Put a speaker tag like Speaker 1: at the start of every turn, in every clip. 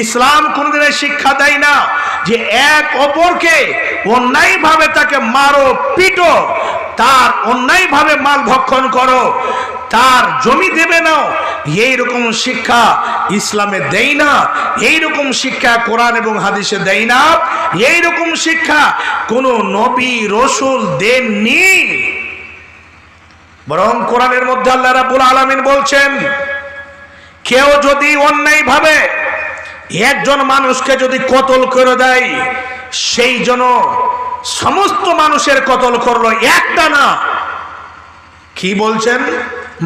Speaker 1: ইসলাম কোনদিনের শিক্ষা দেয় না যে এক অপরকে অন্যায়ভাবে তাকে মারো, পিটো, তার অন্যায়ভাবে মাল ভক্ষণ করো, তার জমি দেবে না। এইরকম শিক্ষা ইসলামে দেয় না, এইরকম শিক্ষা কোরআন এবং হাদিসে দেয় না, এইরকম শিক্ষা কোন নবী রাসূল দেননি। বরং কোরআনের মধ্যে আল্লাহ রাব্বুল আলামিন বলছেন, কেউ যদি অন্যায়ভাবে একজন মানুষকে যদি কতল করে দেয়, সেই জন্য সমস্ত মানুষের কতল করলো, একটা না। কি বলছেন?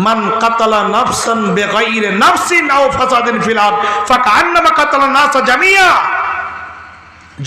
Speaker 1: মান কাতালা নাফসান বিগাইরি নাফসিন আও ফাসাদিন ফিল আরদ ফাকান্নামা কাতালা নাস জামিয়া।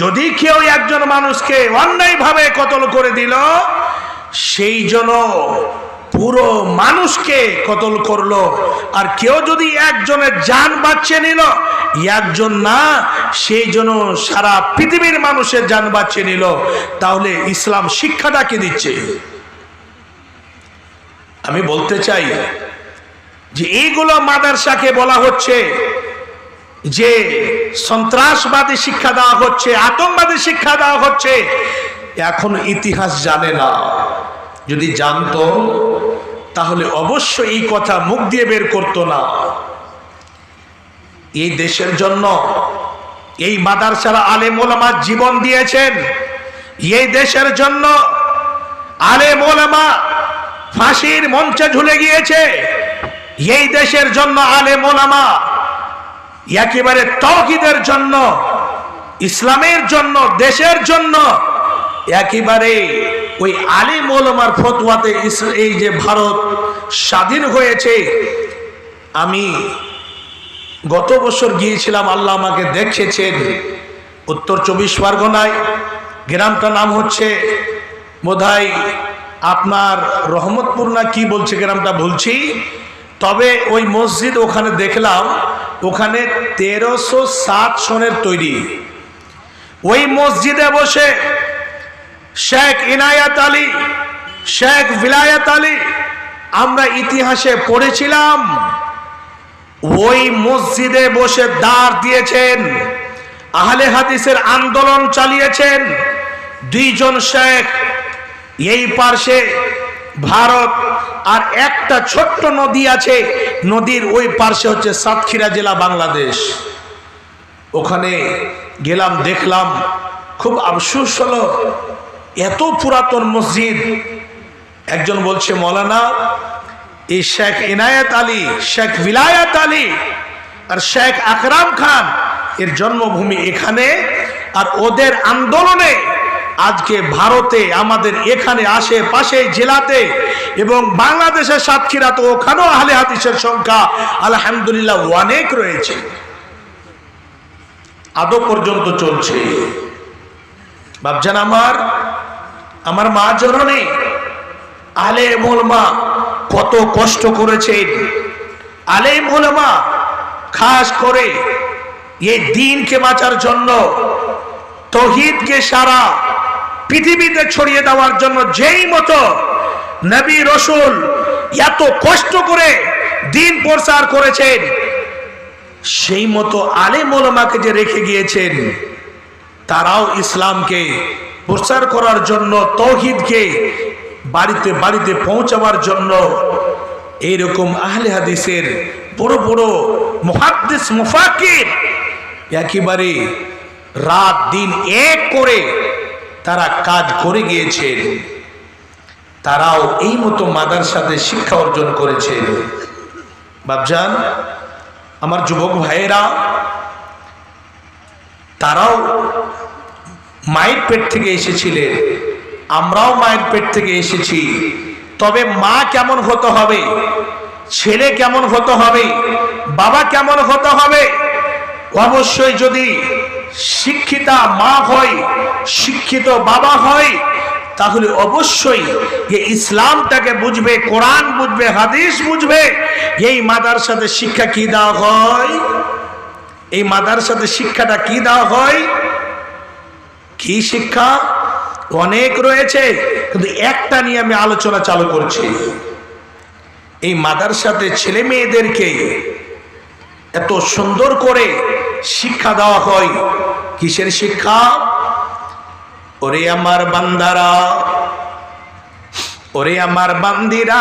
Speaker 1: যদি কেউ একজন মানুষকে অন্যায়ভাবে কতল করে দিল, সেই জন্য পুরো মানুষকে কতল করলো। আর কেউ যদি একজনের জান বাঁচিয়ে নিল, একজন না, সেই জন্য সারা পৃথিবীর মানুষের জান বাঁচিয়ে নিল। তাহলে ইসলাম শিক্ষাটা কি দিচ্ছে? আমি বলতে চাই যে এইগুলো মাদ্রাসাকে বলা হচ্ছে যে সন্ত্রাসবাদী শিক্ষা দেওয়া হচ্ছে, আতঙ্কবাদী শিক্ষা দেওয়া হচ্ছে। এখন ইতিহাস জানে না, যদি জানতো তাহলে অবশ্যই এই কথা মুখ দিয়ে বের করতো না। এই দেশের জন্য এই মাদ্রাসার আলেম ওলামা জীবন দিয়েছেন, এই দেশের জন্য আলেম ওলামা ফাঁসির মঞ্চে ঝুলে গিয়েছে, এই দেশের জন্য আলেম ওলামা একেবারে তাওহীদের জন্য, ইসলামের জন্য, দেশের জন্য একেবারে ওই আলেম ওলামার ফতোয়াতে এই যে ভারত স্বাধীন হয়েছে। আমি গত বছর গিয়েছিলাম, আল্লাহ আমাকে দেখেছেন, উত্তর 24 পরগনায়, গ্রামটার নাম হচ্ছে বোধহয় আপনার রহমতপুর না কি বলছে গ্রামটা, বলছি। তবে ওই মসজিদ ওখানে দেখলাম, ওখানে 1307 সনের তৈরি। ওই মসজিদে বসে শেখ ইনায়াত আলী, শেখ ভিলায়াত আলী, আমরা ইতিহাসে পড়েছিলাম, ওই মসজিদে বসে দাঁড় দিয়েছেন, আহলে হাদিসের আন্দোলন চালিয়েছেন। দুইজন শেখ, এই পাশে ভারত, আর একটা ছোট্ট নদী আছে, নদীর ওই পাশে হচ্ছে সাতক্ষীরা জেলা, বাংলাদেশ। ওখানে গেলাম, দেখলাম, খুব আফসোস হলো, এত পুরাতন মসজিদ। একজন বলছে, মৌলানা এই শেখ ইনায়াত আলী, শেখ ভিলায়াত আলী আর শেখ আকরাম খান এর জন্মভূমি এখানে, আর ওদের আন্দোলনে আজকে ভারতে, আমাদের এখানে আশেপাশে জেলাতে এবং বাংলাদেশের সাতক্ষীরা, তো ওখানেও আহলে হাদিসের সংখ্যা আলহামদুলিল্লাহ অনেক রয়েছে, আদৌ পর্যন্ত চলছে। বাপজান আমার মা জননী আলেম ওলামা কত কষ্ট করেছেন। আলেম ওলামা খাস করে এই দ্বীনকে বাঁচার জন্য, তাওহীদকে সারা পৃথিবীতে ছড়িয়ে দেওয়ার জন্য যেই মতো নবী রাসূল এত কষ্ট করে দ্বীন প্রচার করেছেন, সেই মতো আলেম ওলামাকে যে রেখে গিয়েছেন, তারাও ইসলামকে প্রচার করার জন্য, তাওহীদকে বাড়িতে বাড়িতে পৌঁছাবার জন্য এইরকম আহলে হাদিসের বড় বড় মুহাদ্দিস মুফাক্কির একেবারে রাত দিন এক করে তারা কাজ করে গিয়েছেন। তারাও এই মতো মাদ্রাসাতে শিক্ষা অর্জন করেছেন। বাপজান, আমার যুবক ভাইয়েরা, তারাও মায়ের পেট থেকে এসেছিলেন, আমরাও মায়ের পেট থেকে এসেছি। তবে মা কেমন হতে হবে, ছেলে কেমন হতে হবে, বাবা কেমন হতে হবে, অবশ্যই যদি শিক্ষিতা মা হয়, শিক্ষিত বাবা হয়, তাহলে অবশ্যই এই ইসলামটাকে বুঝবে, কোরআন বুঝবে, হাদিস বুঝবে। এই মাদ্রাসাতে শিক্ষা কি দেওয়া হয়, এই মাদ্রাসাতে শিক্ষাটা কি দেওয়া হয়, কি শিক্ষা অনেক রয়েছে, কিন্তু একটা নিয়ে আমি আলোচনা চালু করছি। এই মাদ্রাসাতে ছেলে মেয়েদেরকে এত সুন্দর করে শিক্ষা দেওয়া হয়। কিসের শিক্ষা? ওরে আমার বান্দারা, ওরে আমার বান্দিরা,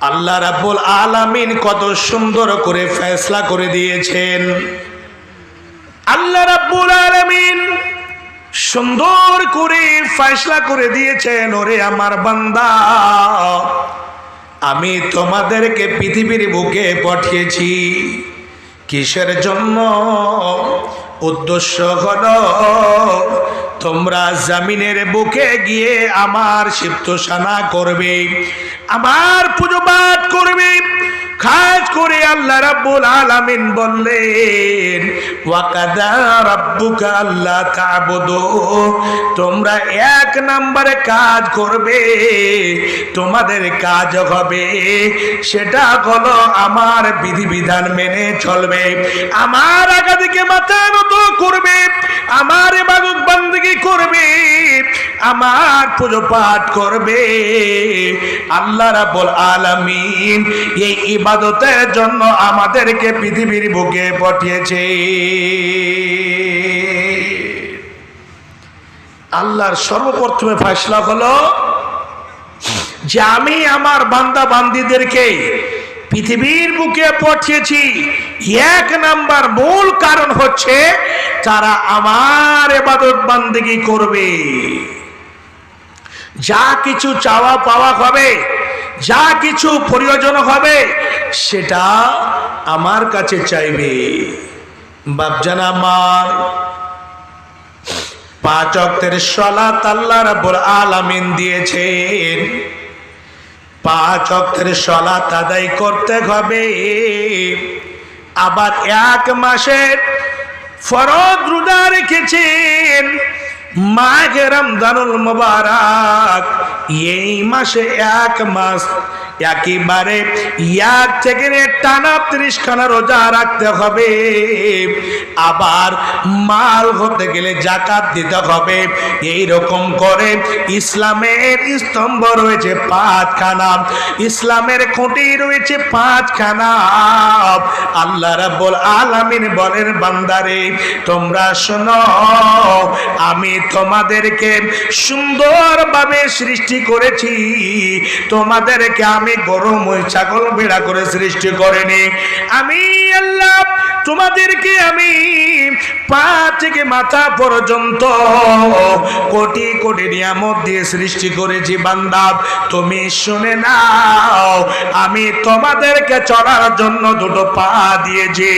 Speaker 1: আল্লাহ রাব্বুল আলামিন কত সুন্দর করে ফয়সালা করে দিয়েছেন। আল্লাহ রাব্বুল আলামিন সুন্দর করে ফয়সালা করে দিয়েছেন, ওরে আমার বান্দা, আমি তোমাদেরকে পৃথিবীর বুকে পাঠিয়েছি কিসের জন্য? উদ্দেশ্য হলো তোমরা জমিনের বুকে গিয়ে আমার সিফতোসানা করবে, আমার পুজো পাঠ করবে। খাস করে আল্লাহ রাব্বুল আলামিন বললেন, ওয়াকাদা রাব্বুকা আল্লা তা'বুদু, তোমরা এক নম্বরে কাজ করবে, তোমাদের কাজ হবে সেটা হলো আমার বিধিবিধান মেনে চলবে, আমার আগাদিকে মাথা নত করবে, আমার ইবাদত বান্দেগি করবে, আমার পুজো পাঠ করবে। আল্লাহ রাব্বুল আলামিন এই ইবাদতের জন্য আমাদেরকে পৃথিবীর বুকে পাঠিয়েছে। আল্লাহর সর্বপ্রথমে ফয়সালা হলো যে আমি আমার বান্দা বান্দীদেরকে পৃথিবীর বুকে পাঠিয়েছি, এক নাম্বার মূল কারণ হচ্ছে তারা আমার ইবাদত বান্দেগি করবে। যা কিছু চাওয়া পাওয়া হবে, যা কিছু প্রয়োজন হবে, সেটা আমার কাছে চাইবে। বাপজান আমার, 5 ওয়াক্তের সালাত আল্লাহ রাব্বুল আলামিন দিয়েছেন। 5 ওয়াক্তের সালাত আদায় করতে হবে। আবার 1 মাসের ফরজ রোজা রেখেছেন। মাহে রমজানুল মুবারক, এই মাসে 1 মাস একেবারে 1 থেকে টানা 30 খানা রোজা রাখতে হবে। আবার মাল হতে গেলে যাকাত দিতে হবে। এই রকম করে ইসলামের স্তম্ভ রয়েছে 5 খানা, ইসলামের খুঁটি রয়েছে 5 খানা। আল্লাহ রাব্বুল আলামিন বলেন, বান্দারে তোমরা শোনো, আমি তোমাদেরকে সুন্দরভাবে সৃষ্টি করেছি, তোমাদেরকে আমি গরু মহিষ ছাগল ভেড়া করে সৃষ্টি করিনি। আমি আল্লাহ তোমাদেরকে আমি পা থেকে মাথা পর্যন্ত কোটি কোটি নিয়ামত দিয়ে সৃষ্টি করেছি। বান্দা তুমি শুনে নাও, আমি তোমাদেরকে চলার জন্য 2 পা দিয়েছি,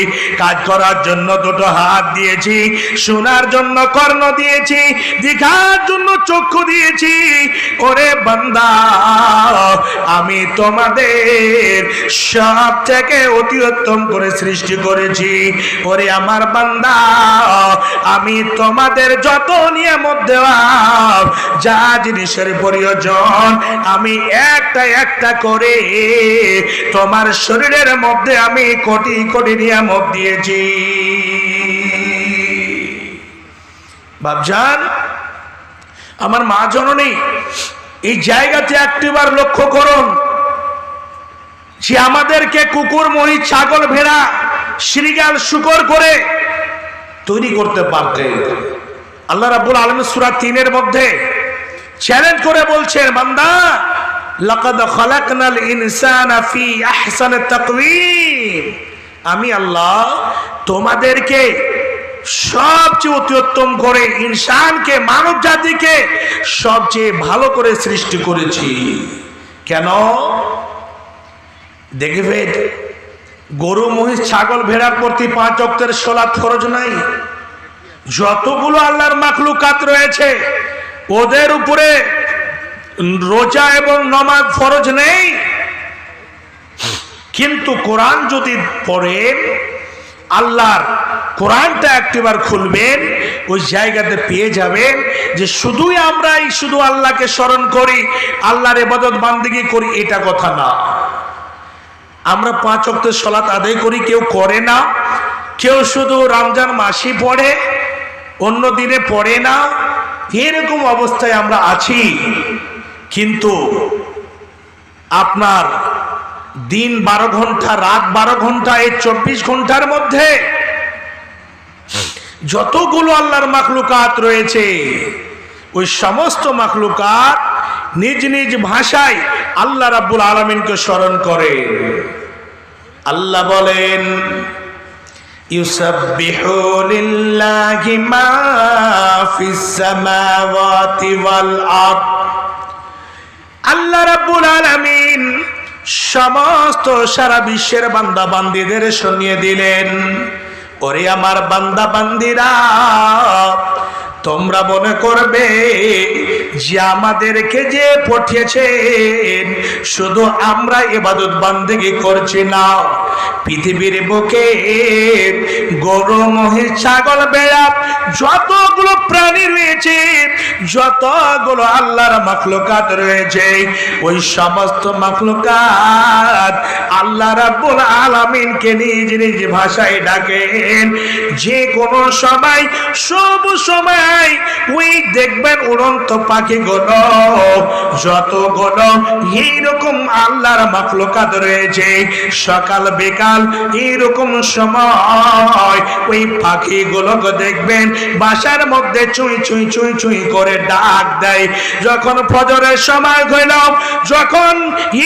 Speaker 1: কাজ করার জন্য 2 হাত দিয়েছি, শোনার জন্য কর্ণ দিয়েছি, দেখার জন্য চক্ষু দিয়েছি। ওরে বান্দা, আমি তোমাদের সব থেকে অতি উত্তম করে সৃষ্টি করেছি। ওরে আমার বান্দা, আমি তোমাদের যত নিয়ামত দেওয়া, যা জিনিসের প্রয়োজন, আমি একটা একটা করে তোমার শরীরের মধ্যে আমি কোটি কোটি নিয়ামত দিয়েছি। বাপজান, আমার মা জননী, এই জায়গাতে একটিবার লক্ষ্য করুন যে আমাদেরকে কুকুর মহিষ ছাগল ভেড়া শৃগাল শুকর করে তৈরি করতে পারতেন। আল্লাহ রাব্বুল আলামিন সূরা 3 মধ্যে চ্যালেঞ্জ করে বলছেন, বান্দা লাকাদ খালাকনাল ইনসানা ফি আহসানি তাকওয়িম, আমি আল্লাহ তোমাদেরকে সবচেয়ে অতি উত্তম করে, ইনসানকে মানব জাতিকে সবচেয়ে ভালো করে সৃষ্টি করেছি। কেন? দেখবেন গরু মহিষ ছাগল ভেড়ার প্রতি 5 ওয়াক্তের সালাত ফরজ নাই। যতগুলো আল্লাহর মাখলুকাত রয়েছে ওদের উপরে রোজা এবং নামাজ ফরজ নেই। কিন্তু কোরআন যদি পড়েন, আল্লাহর কোরআনটা একটিবার খুলবেন, ওই জায়গাতে পেয়ে যাবেন যে শুধুই আমরাই শুধু আল্লাহকে স্মরণ করি, আল্লাহর ইবাদত বান্দেগি করি, এটা কথা না। আমরা 5 ওয়াক্তের সালাত আদায় করি, কেউ করে না, কেউ শুধু রমজান মাসে পড়ে, অন্য দিনে পড়ে না, এরকম অবস্থায় আমরা আছি। কিন্তু আপনার দিন 12 ঘন্টা, রাত 12 ঘন্টা, এই 24 ঘন্টার মধ্যে যতগুলো আল্লাহর মাখলুকাত রয়েছে, ওই সমস্ত মাখলুকাত নিজ নিজ ভাষায় আল্লাহ রাব্বুল আলামিনকে স্মরণ করে। আল্লাহ বলেন, ইউসাব্বিহু লিল্লাহি মা ফিস সামাওয়াতি ওয়াল আরদ। আল্লাহ রাব্বুল আলামিন সমস্ত সারা বিশ্বের বান্দা বান্দীদের শুনিয়ে দিলেন, ওরে আমার বান্দা বান্দীরা, তোমরা মনে করবে যে আমাদেরকে যে পাঠিয়েছেন শুধু আমরা ইবাদত বান্দেগি করছি না, পৃথিবীর বুকে গরু, মহিষ, ছাগল, ভেড়া, যতগুলো প্রাণী রয়েছে, যতগুলো আল্লাহর মাখলুকাত রয়েছে, ওই সমস্ত মাখলুকাত আল্লাহ রাব্বুল আলামিনকে নিজ নিজ ভাষায় ডাকেন। যে কোনো সময়, সব সময় ওই দেখবেন উড়ন্ত পাখিগুলো, যতগুলো এইরকম আল্লাহর মাখলুকাত রয়েছে, সকাল বিকাল এইরকম সময় ওই পাখিগুলোকে দেখবেন বাসার মধ্যে চুই চুই চুই চুই করে ডাক দেয়। যখন ফজরের সময় হইল, যখন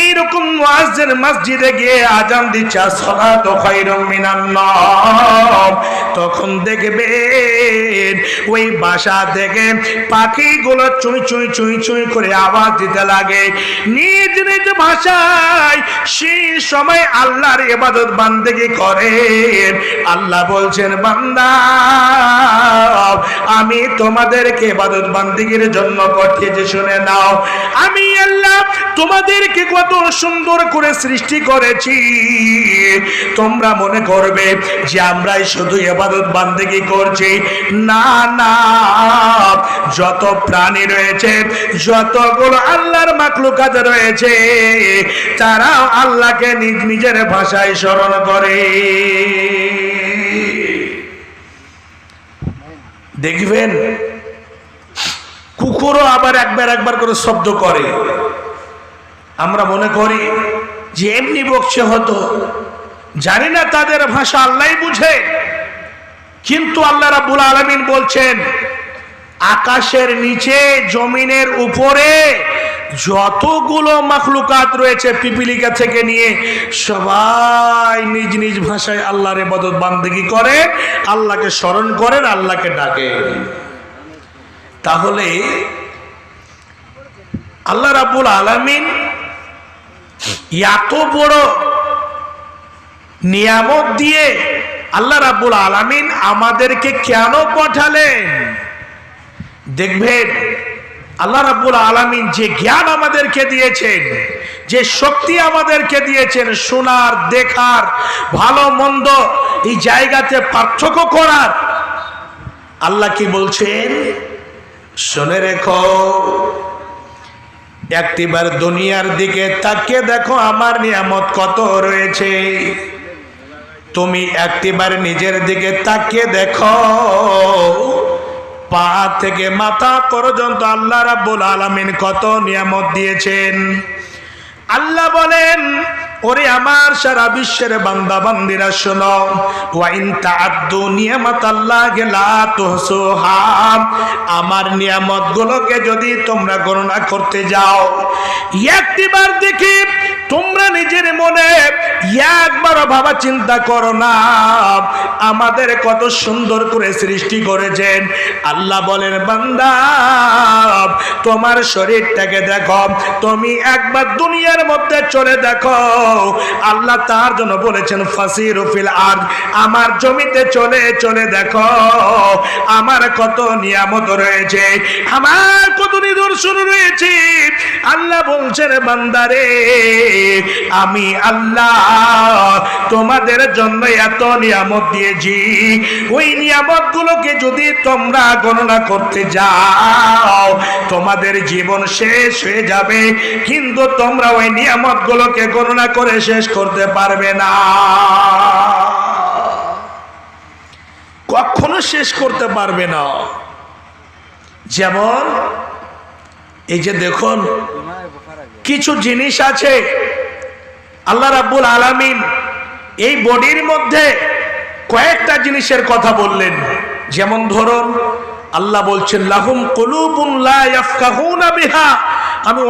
Speaker 1: এইরকম মুয়াজ্জিন মসজিদে গিয়ে আজান দিচ্ছে আসসালাতু খায়রুম মিনান নাওম, তখন দেখবেন ওই বাসা থেকে পাখিগুলো চুই চুই চুই চুই করে আওয়াজ দিতে লাগে নিজ নিজ ভাষায়। সেই সময় আল্লাহর ইবাদত বান্দেগি করেন। আল্লাহ বলছেন, বান্দা, আমি তোমাদেরকে ইবাদত বান্দেগির জন্য পাঠিয়েছি, শুনে নাও। আমি আল্লাহ তোমাদেরকে কত সুন্দর করে সৃষ্টি করেছি। তোমরা মনে করবে যে আমরাই শুধু ইবাদত বান্দেগি করছি, না না, যত প্রাণী রয়েছে, যতগুলো আল্লাহর মাখলুকাত রয়েছে, তারাও আল্লাহকে নিজ নিজের ভাষায় স্মরণ করে। দেখবেন কুকুরও আবার একবার একবার করে শব্দ করে। আমরা মনে করি যে এমনি বকছে হতো, জানি না তাদের ভাষা আল্লাহই বুঝে। কিন্তু আল্লাহ রাব্বুল আলামিন বলছেন, আকাশের নিচে, জমিনের উপরে যতগুলো মাখলুকাত রয়েছে, পিপিলিকা থেকে নিয়ে সবাই নিজ নিজ ভাষায় আল্লাহর ইবাদত বান্দেগি করে, আল্লাহকে স্মরণ করেন, আল্লাহকে ডাকে। তাহলে আল্লাহ রাব্বুল আলামিন এত বড় নিয়ামত দিয়ে আল্লাহ রাব্বুল আলামিন আমাদেরকে কেন পাঠালেন? দেখবেন আল্লাহ রাব্বুল আলামিন যে জ্ঞান আমাদেরকে দিয়েছেন, যে শক্তি আমাদেরকে দিয়েছেন, শোনার, দেখার, ভালো মন্দ এই জায়গাতে পার্থক্য করার, আল্লাহ কি বলছেন শুনে রেখো। একটিবার দুনিয়ার দিকে তাকিয়ে দেখো আমার নিয়ামত কত রয়েছে। তুমি একটিবার নিজের দিকে তাকিয়ে দেখো, পা থেকে মাথা পর্যন্ত আল্লাহ রাব্বুল আলামিন কত নিয়ামত দিয়েছেন। আল্লাহ বলেন, ওরে আমার সারা বিশ্বের বান্দা বান্দিরা শোনো, ওয়া ইন তাআদ্দু নিয়ামাতাল্লাহি লা তুহসুহা, আমার নিয়ামতগুলোকে যদি তোমরা গণনা করতে যাও, একটিবার দেখি তোমরা নিজের মনে একবার ভাবা চিন্তা করো না আমাদের কত সুন্দর করে সৃষ্টি করেছেন। আল্লাহ বলেন, বান্দা তোমার শরীরটাকে দেখো, তুমি একবার দুনিয়ার মধ্যে চলে দেখো। আল্লাহ তার জন্য বলেছেন ফাসিরু ফিল আরদ, আমার জমিতে চলে চলে দেখো আমার কত নিয়ামত রয়েছে, আমার কত নিদর্শন রয়েছে। আল্লাহ বলছেন, বান্দারে আমি আল্লাহ তোমাদের জন্য এত নিয়ামত দিয়েছি, ওই নিয়ামত গুলোকে যদি তোমরা গণনা করতে যাও তোমাদের জীবন শেষ হয়ে যাবে, কিন্তু তোমরা ওই নিয়ামত গুলোকে গণনা করে শেষ করতে পারবে না, কখনো শেষ করতে পারবে না। যেমন এই যে দেখুন, কিছু জিনিস আছে আল্লাহ রাব্বুল আলামিন এই বডির মধ্যে কয়েকটা জিনিসের কথা বললেন। যেমন ধরুন আল্লাহ বলছেন লাহুম কুলুবুন লা ইয়াফকাহুনা বিহা, আমি